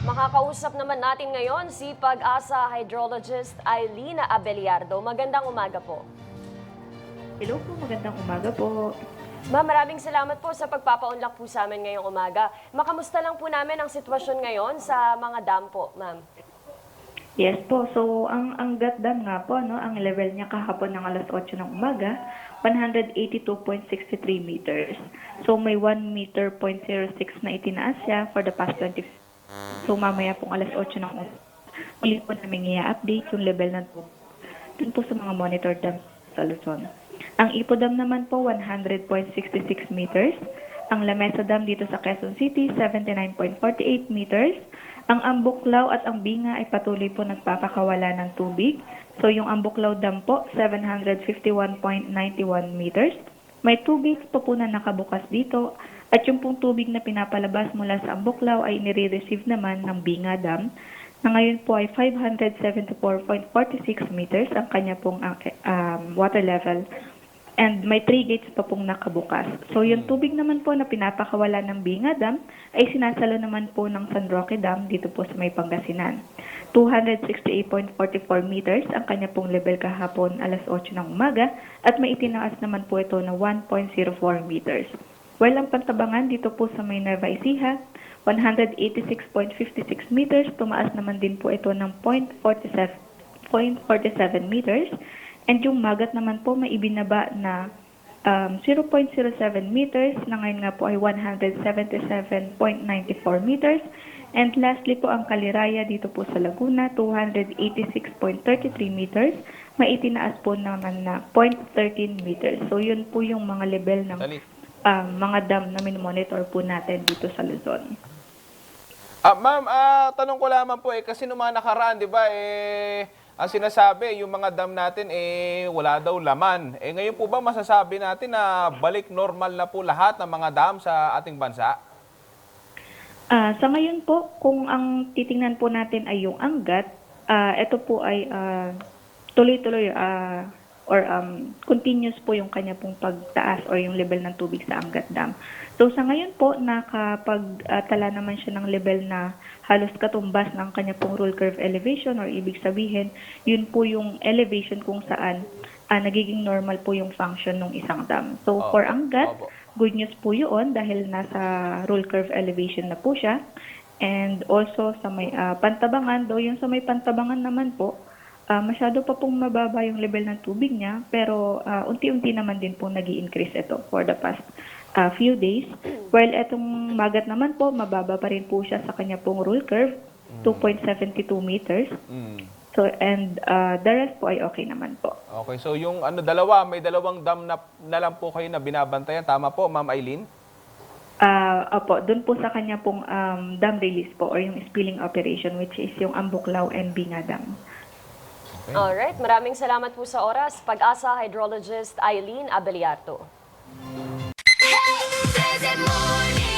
Makakausap naman natin ngayon si Pag-asa hydrologist Eileen Abeliardo. Magandang umaga po. Hello po, magandang umaga po. Ma'am, maraming salamat po sa pagpapaunlak po sa amin ngayong umaga. Makamusta lang po namin ang sitwasyon ngayon sa mga dam po, ma'am? Yes po, so ang Angat Dam nga po, no, ang level niya kahapon ng alas 8 ng umaga, 182.63 meters. So may 1 meter point 06 na itinaas siya for the past 20. So mamaya pong alas 8 ng umaga, muli po namin i-update yung level ng tubig dun po sa mga monitor dam sa Luzon. Ang Ipo Dam naman po, 100.66 meters. Ang Lamesa Dam dito sa Quezon City, 79.48 meters. Ang Ambuklaw at ang Binga ay patuloy po nagpapakawala ng tubig. So yung Ambuklaw Dam po, 751.91 meters. May tubig pa po na nakabukas dito. At yung pong tubig na pinapalabas mula sa Ambuklaw ay nire-receive naman ng Binga Dam na ngayon po ay 574.46 meters ang kanya pong water level. And may 3 gates pa pong nakabukas. So yung tubig naman po na pinapakawala ng Binga Dam ay sinasalo naman po ng San Roque Dam dito po sa may Pangasinan. 268.44 meters ang kanya pong level kahapon alas 8 ng umaga at may itinaas naman po ito na 1.04 meters. While ang Pantabangan dito po sa may Nueva Ecija, 186.56 meters, tumaas naman din po ito ng 0.47 meters. And yung Magat naman po may ibinaba na 0.07 meters na ngayon nga po ay 177.94 meters. And lastly po ang Kaliraya dito po sa Laguna, 286.33 meters. May itinaas po naman na 0.13 meters. So yun po yung mga level ng mga dam na monitor po natin dito sa Luzon. Ma'am, tanong ko lamang po kasi nung mga nakaraan, 'di ba, ang sinasabi, yung mga dam natin wala daw laman. Ngayon po ba masasabi natin na balik normal na po lahat ng mga dam sa ating bansa? Sa ngayon po, kung ang titingnan po natin ay yung Angat, ito po ay tuloy-tuloy or continuous po yung kanya pong pagtaas or yung level ng tubig sa Angat Dam. So sa ngayon po, nakapagtala naman siya ng level na halos katumbas ng kanya pong rule curve elevation or ibig sabihin, yun po yung elevation kung saan nagiging normal po yung function ng isang dam. So for Angat, good news po yun dahil nasa rule curve elevation na po siya. And also sa may Pantabangan, though yung sa may Pantabangan naman po, masyado pa pong mababa yung level ng tubig niya, pero unti-unti naman din po nag-i-increase ito for the past few days. While etong Magat naman po, mababa pa rin po siya sa kanya pong rule curve, 2.72 meters. So, and the rest po ay okay naman po. Okay, so yung may dalawang dam na lang po kayo na binabantayan. Tama po, Ma'am Eileen? Opo, dun po sa kanya pong dam release po or yung spilling operation which is yung Ambuklaw and Binga Dam. Okay. Alright, maraming salamat po sa oras. Pag-asa hydrologist Eileen Abeliardo. Hey, Desert Morning.